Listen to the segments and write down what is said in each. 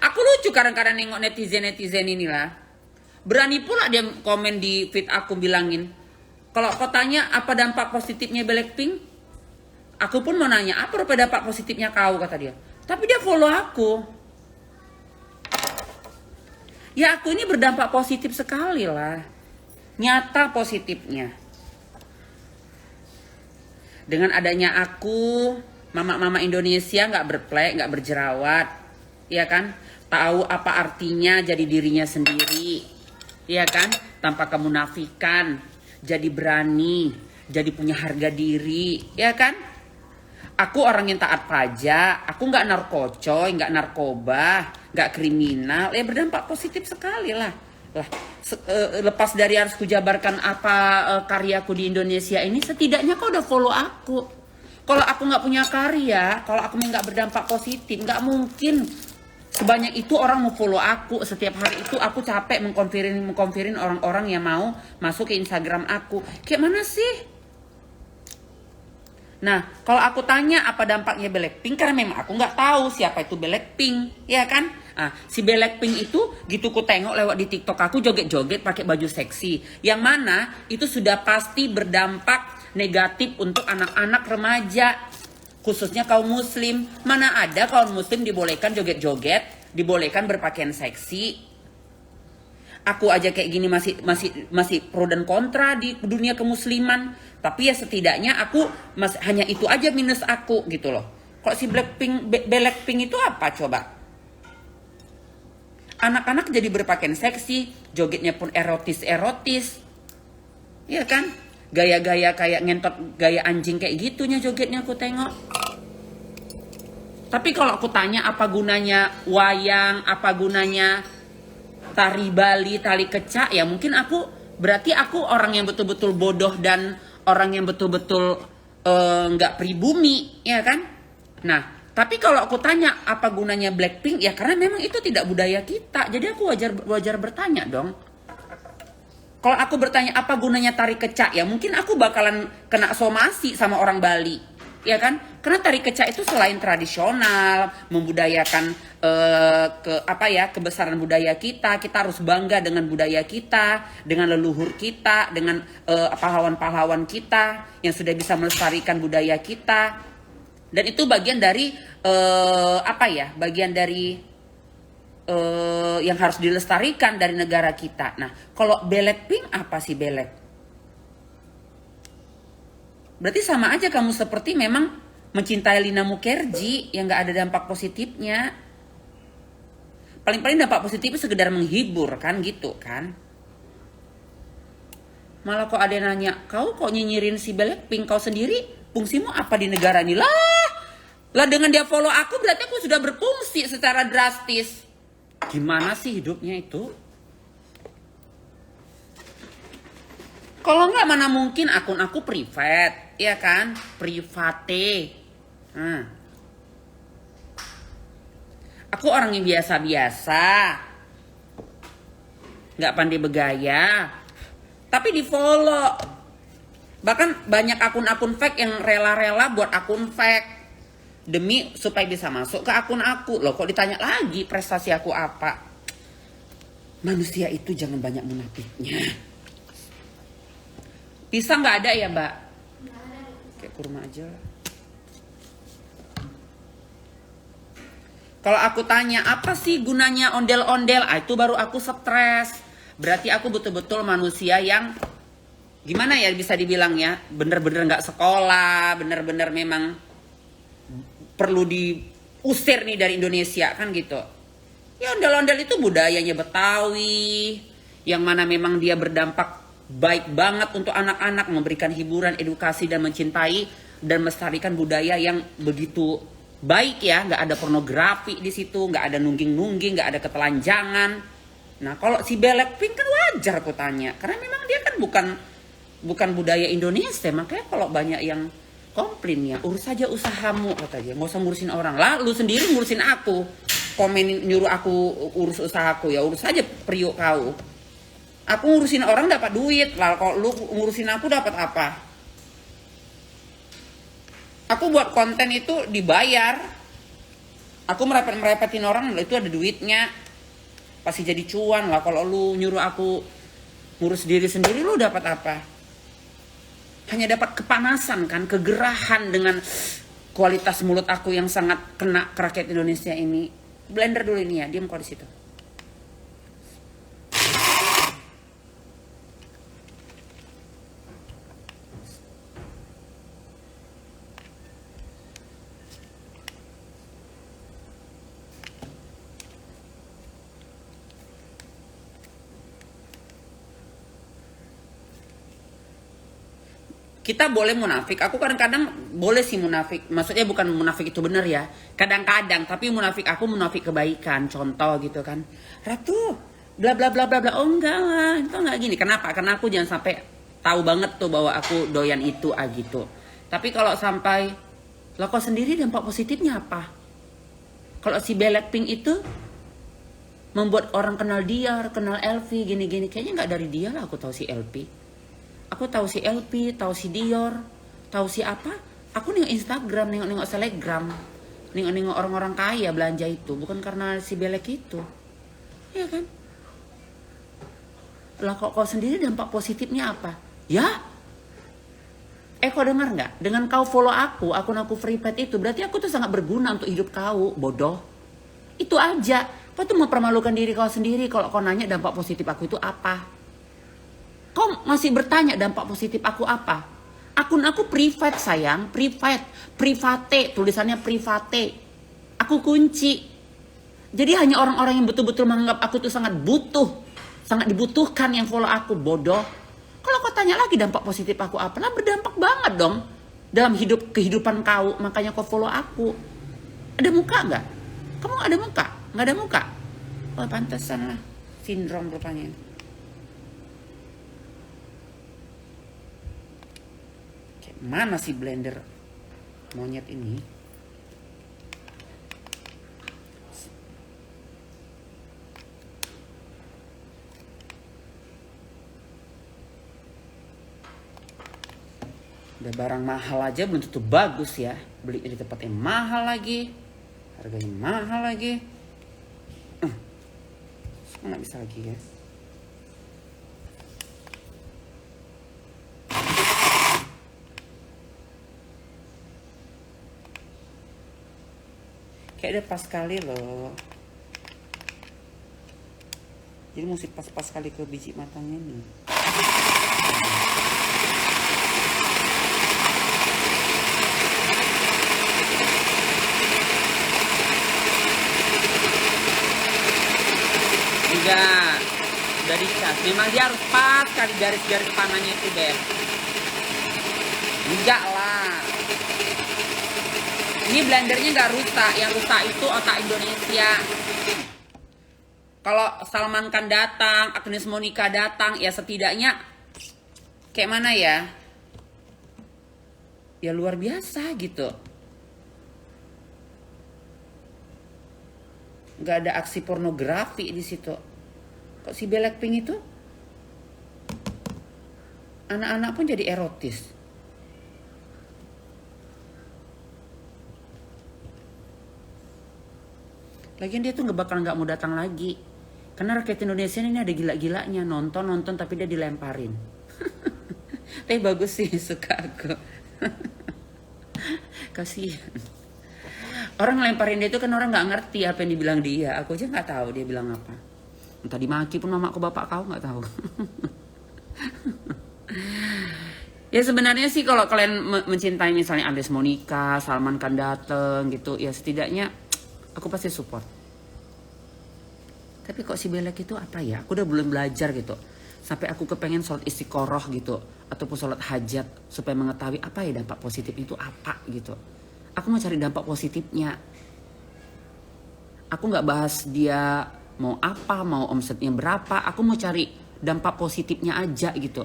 Aku lucu kadang-kadang nengok netizen inilah. Berani pula dia komen di feed aku bilangin, kalau kau tanya apa dampak positifnya Blackpink, aku pun mau nanya apa dampak positifnya kau, kata dia. Tapi dia follow aku. Ya aku ini berdampak positif sekali lah. Nyata positifnya. Dengan adanya aku, mama-mama Indonesia nggak berplek, nggak berjerawat, ya kan? Tahu apa artinya jadi dirinya sendiri, ya kan? Tanpa kemunafikan, jadi berani, jadi punya harga diri, ya kan? Aku orang yang taat pajak, aku nggak narkocoy, nggak narkoba, nggak kriminal, ya berdampak positif sekali lah. Lepas dari harus kujabarkan apa karyaku di Indonesia ini, setidaknya kau udah follow aku. Kalau aku nggak punya karya, kalau aku nggak berdampak positif, nggak mungkin sebanyak itu orang mau follow aku. Setiap hari itu aku capek mengkonfirin orang-orang yang mau masuk ke Instagram aku. Kayak mana sih? Nah, kalau aku tanya apa dampaknya Blackpink, karena memang aku nggak tahu siapa itu Blackpink, ya kan? Ah, si Blackpink itu gitu ku tengok lewat di TikTok aku joget-joget pakai baju seksi, yang mana itu sudah pasti berdampak negatif untuk anak-anak remaja, khususnya kaum muslim. Mana ada kaum muslim dibolehkan joget-joget, dibolehkan berpakaian seksi. Aku aja kayak gini masih pro dan kontra di dunia kemusliman. Tapi ya setidaknya aku hanya itu aja minus aku gitu loh. Kalau si Blackpink itu apa coba? Anak-anak jadi berpakaian seksi, jogetnya pun erotis. Iya kan? Gaya-gaya kayak ngentot gaya anjing kayak gitunya jogetnya aku tengok. Tapi kalau aku tanya apa gunanya wayang, apa gunanya tari Bali, tali kecak, ya mungkin berarti aku orang yang betul-betul bodoh dan orang yang betul-betul nggak pribumi, ya kan? Nah, tapi kalau aku tanya apa gunanya Blackpink, ya karena memang itu tidak budaya kita. Jadi aku wajar bertanya dong. Kalau aku bertanya apa gunanya tari kecak, ya mungkin aku bakalan kena somasi sama orang Bali, ya kan? Karena tari kecak itu selain tradisional, membudayakan kebesaran budaya kita harus bangga dengan budaya kita, dengan leluhur kita, dengan pahlawan-pahlawan kita yang sudah bisa melestarikan budaya kita. Dan itu bagian dari yang harus dilestarikan dari negara kita. Nah, kalau Blackpink apa sih Black? Berarti sama aja kamu seperti memang mencintai Lina Mukherjee yang gak ada dampak positifnya. Paling-paling dampak positifnya sekedar menghibur kan gitu kan. Malah kok ada yang nanya, kau kok nyinyirin si Blackpink, kau sendiri fungsimu apa di negara ini? Lah dengan dia follow aku berarti aku sudah berfungsi secara drastis. Gimana sih hidupnya itu? Kalau enggak mana mungkin akun aku private, ya kan? Private. Aku orang yang biasa-biasa. Nggak pandai bergaya. Tapi di follow. Bahkan banyak akun-akun fake yang rela-rela buat akun fake. Demi supaya bisa masuk ke akun aku. Loh kok ditanya lagi prestasi aku apa? Manusia itu jangan banyak munafiknya. Pisang nggak ada ya mbak? Kayak kurma aja lah. Kalau aku tanya apa sih gunanya ondel-ondel, itu baru aku stres. Berarti aku betul-betul manusia yang gimana ya bisa dibilang ya, bener-bener nggak sekolah, bener-bener memang perlu diusir nih dari Indonesia kan gitu. Ya ondel-ondel itu budayanya Betawi, yang mana memang dia berdampak baik banget untuk anak-anak, memberikan hiburan, edukasi dan mencintai dan melestarikan budaya yang begitu baik ya, nggak ada pornografi di situ, nggak ada nungging-nungging, nggak ada ketelanjangan. Nah kalau si Blackpink kan wajar aku tanya, karena memang dia kan bukan budaya Indonesia, makanya kalau banyak yang komplain ya, urus saja usahamu kata dia, nggak usah ngurusin orang lah, lu sendiri ngurusin aku, komen nyuruh aku urus usahaku, ya urus saja priuk kau. Aku ngurusin orang dapat duit lah, kalau lu ngurusin aku dapat apa? Aku buat konten itu dibayar. Aku merepetin orang, itu ada duitnya. Pasti jadi cuan lah. Kalau lu nyuruh aku ngurus diri sendiri, lu dapat apa? Hanya dapat kepanasan kan, kegerahan dengan kualitas mulut aku yang sangat kena ke rakyat Indonesia ini. Blender dulu ini ya, diam kok di situ. Kita boleh munafik. Aku kadang-kadang boleh sih munafik. Maksudnya bukan munafik itu benar ya. Kadang-kadang, tapi munafik aku munafik kebaikan. Contoh gitu kan. Ratu, bla bla bla bla bla. Oh enggak lah, itu enggak gini. Kenapa? Karena aku jangan sampai tahu banget tuh bahwa aku doyan itu gitu. Tapi kalau sampai lo kok sendiri dampak positifnya apa? Kalau si Blackpink itu membuat orang kenal dia, kenal LV gini-gini. Kayaknya nggak dari dia lah aku tahu si LP. Aku tahu si LP, tahu si Dior, tahu si apa? Aku nengok Instagram, nengok Telegram, nengok orang-orang kaya belanja itu, bukan karena si Belek itu, ya kan? Lah kok sendiri dampak positifnya apa? Ya? Kau dengar nggak? Dengan kau follow aku, akun aku FreePet itu, berarti aku tuh sangat berguna untuk hidup kau, bodoh. Itu aja. Kau tuh mempermalukan diri kau sendiri kalau kau nanya dampak positif aku itu apa? Kau masih bertanya dampak positif aku apa? Akun aku private sayang, private, tulisannya private. Aku kunci. Jadi hanya orang-orang yang betul-betul menganggap aku tuh sangat dibutuhkan yang follow aku, bodoh. Kalau kau tanya lagi dampak positif aku apa, lah berdampak banget dong dalam kehidupan kau, makanya kau follow aku. Ada muka nggak? Kamu nggak ada muka? Nggak ada muka? Oh pantesan lah, sindrom rupanya. Mana sih blender monyet ini? Udah barang mahal aja belum tentu bagus ya. Beli di tempat yang mahal lagi, harganya mahal lagi. Nggak bisa lagi ya. Kayak udah pas kali loh. Jadi mesti pas-pas kali ke biji matanya nih. Enggak. Udah dicas. Memang dia harus pas kali garis-garis panahnya itu deh. Enggak lah. Ini blendernya nggak rusak, yang rusak itu otak Indonesia. Kalau Salman Khan datang, Agnes Monica datang, ya setidaknya kayak mana ya? Ya luar biasa gitu. Nggak ada aksi pornografi di situ. Kok si Blackpink itu anak-anak pun jadi erotis. Lagian dia tuh nggak mau datang lagi. Karena rakyat Indonesia ini ada gila-gilanya. Nonton tapi dia dilemparin. Tapi bagus sih, suka aku. Kasihan. Orang ngelemparin dia itu kan orang nggak ngerti apa yang dibilang dia. Aku aja nggak tahu dia bilang apa. Entah dimaki pun mamaku bapak kau nggak tahu. Ya sebenarnya sih kalau kalian mencintai misalnya Agnes Monica, Salman Khan dateng gitu. Ya setidaknya aku pasti support. Tapi kok si Belek itu apa ya? Aku udah belum belajar gitu. Sampai aku kepengen sholat istiqoroh gitu. Ataupun sholat hajat. Supaya mengetahui apa ya dampak positif itu apa gitu. Aku mau cari dampak positifnya. Aku gak bahas dia mau apa, mau omsetnya berapa. Aku mau cari dampak positifnya aja gitu.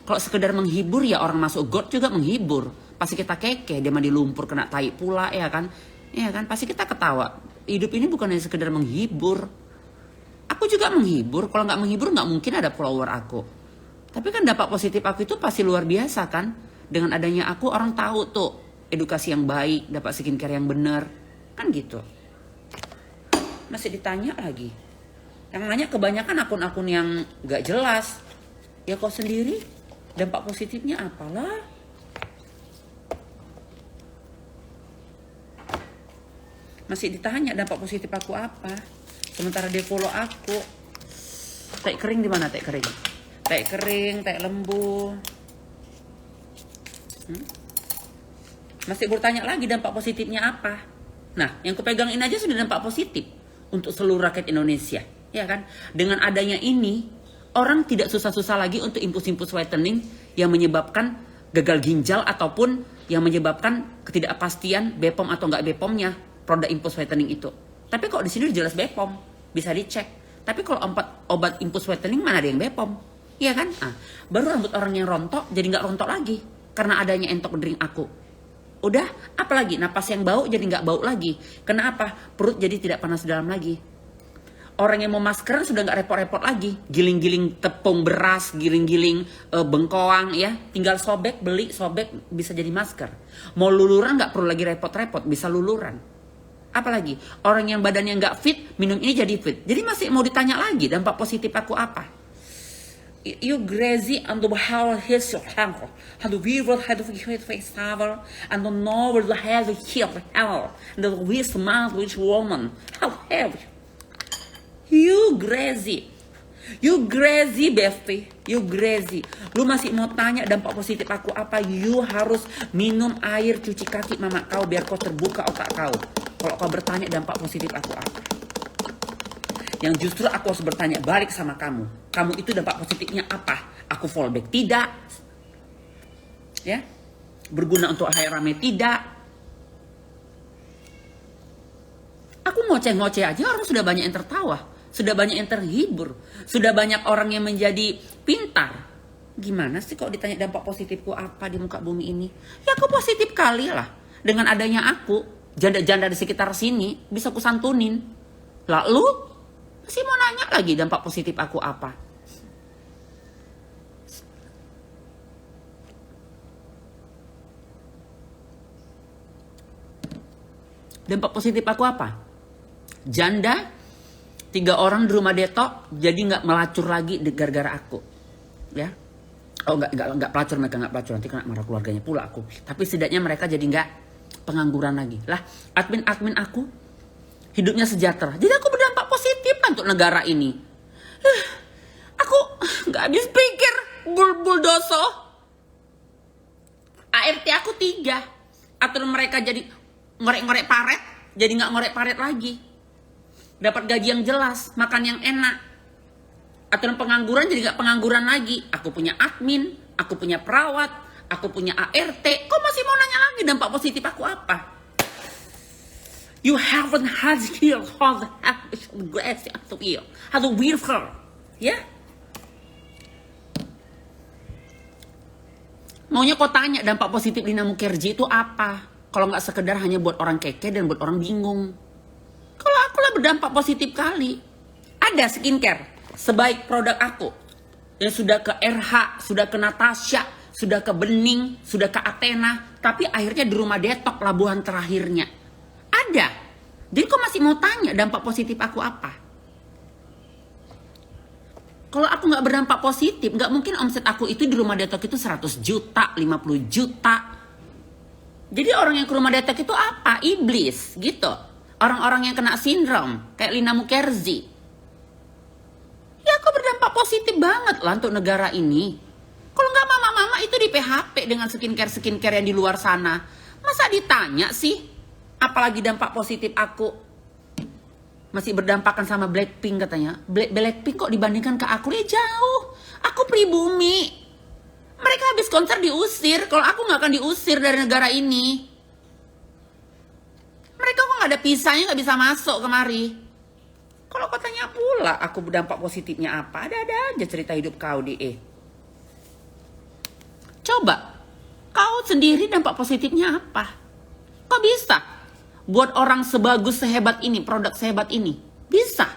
Kalau sekedar menghibur ya orang masuk got juga menghibur. Pasti kita keke, dia mandi lumpur kena tai pula ya kan. Ya kan, pasti kita ketawa. Hidup ini bukan hanya sekedar menghibur. Aku juga menghibur. Kalau nggak menghibur nggak mungkin ada follower aku. Tapi kan dampak positif aku itu pasti luar biasa kan. Dengan adanya aku orang tahu tuh edukasi yang baik, dapat skincare yang benar. Kan gitu. Masih ditanya lagi. Yang nanya kebanyakan akun-akun yang gak jelas. Ya kau sendiri, dampak positifnya apalah? Masih ditanya dampak positif aku apa? Sementara dia follow aku. Tai kering di mana tai kering? Tai kering, tai lembu. Masih bertanya lagi dampak positifnya apa? Nah, yang kupegang ini aja sudah dampak positif untuk seluruh rakyat Indonesia, ya kan? Dengan adanya ini, orang tidak susah-susah lagi untuk impus-impus whitening yang menyebabkan gagal ginjal ataupun yang menyebabkan ketidakpastian BPOM atau enggak BPOM-nya produk impus whitening itu. Tapi kok di sini jelas BPOM, bisa dicek. Tapi kalau obat impus whitening mana ada yang BPOM, iya kan? Nah, baru rambut orang yang rontok jadi nggak rontok lagi karena adanya entok drink aku. Udah, apalagi napas yang bau jadi nggak bau lagi. Kenapa? Perut jadi tidak panas dalam lagi. Orang yang mau maskeran sudah nggak repot-repot lagi. Giling-giling tepung beras, giling-giling bengkoang ya. Tinggal sobek, beli, sobek bisa jadi masker. Mau luluran nggak perlu lagi repot-repot, bisa luluran. Apalagi orang yang badannya nggak fit, minum ini jadi fit. Jadi masih mau ditanya lagi dampak positif aku apa? You crazy and how his handle and the weaver had of his face cover and the novel the head of his hell and the which man which woman how have you crazy Besti, you crazy. Lu masih mau tanya dampak positif aku apa? You harus minum air cuci kaki mama kau biar kau terbuka otak kau. Kalau kau bertanya dampak positif aku apa? Yang justru aku harus bertanya balik sama kamu. Kamu itu dampak positifnya apa? Aku fallback tidak. Ya. Berguna untuk hal rame tidak. Aku ngoceh-ngoceh aja orang sudah banyak yang tertawa. Sudah banyak yang terhibur. Sudah banyak orang yang menjadi pintar. Gimana sih kok ditanya dampak positifku apa di muka bumi ini? Ya aku positif kali lah. Dengan adanya aku, janda-janda di sekitar sini bisa kusantunin. Lalu masih mau nanya lagi dampak positif aku apa? Dampak positif aku apa? Janda 3 orang di rumah detok jadi nggak melacur lagi gara-gara aku, ya. Oh nggak pelacur, mereka nggak pelacur, nanti kena marah keluarganya pula aku. Tapi setidaknya mereka jadi nggak pengangguran lagi. Lah admin aku hidupnya sejahtera. Jadi aku berdampak positif untuk negara ini. Aku nggak habis pikir buldoso. ART aku 3. Atau mereka jadi ngorek-ngorek paret, jadi nggak ngorek paret lagi. Dapat gaji yang jelas, makan yang enak. Aturan pengangguran jadi nggak pengangguran lagi. Aku punya admin, aku punya perawat, aku punya ART. Kok masih mau nanya lagi dampak positif aku apa? You haven't had here all the grace to feel. How to wear her. Ya? Maunya kau tanya dampak positif Lina Mukherjee itu apa? Kalau nggak sekedar hanya buat orang keke dan buat orang bingung. Kalau aku lah berdampak positif kali. Ada skincare sebaik produk aku. Yang sudah ke RH, sudah ke Natasha, sudah ke Bening, sudah ke Athena. Tapi akhirnya di rumah detok labuhan terakhirnya. Ada. Jadi kok masih mau tanya dampak positif aku apa? Kalau aku nggak berdampak positif, nggak mungkin omset aku itu di rumah detok itu 100 juta, 50 juta. Jadi orang yang ke rumah detok itu apa? Iblis gitu. Orang-orang yang kena sindrom kayak Lina Mukherjee. Ya aku berdampak positif banget lah untuk negara ini. Kalau nggak mama-mama itu di PHP dengan skincare yang di luar sana. Masa ditanya sih? Apalagi dampak positif aku. Masih berdampakan sama Blackpink katanya. Blackpink kok dibandingkan ke aku ya jauh. Aku pribumi. Mereka habis konser diusir. Kalau aku nggak akan diusir dari negara ini. Mereka kok nggak ada pisahnya, nggak bisa masuk kemari. Kalau kau tanya pula aku berdampak positifnya apa? Ada aja cerita hidup kau di Coba kau sendiri dampak positifnya apa? Kok bisa buat orang sebagus sehebat ini, produk sehebat ini? Bisa.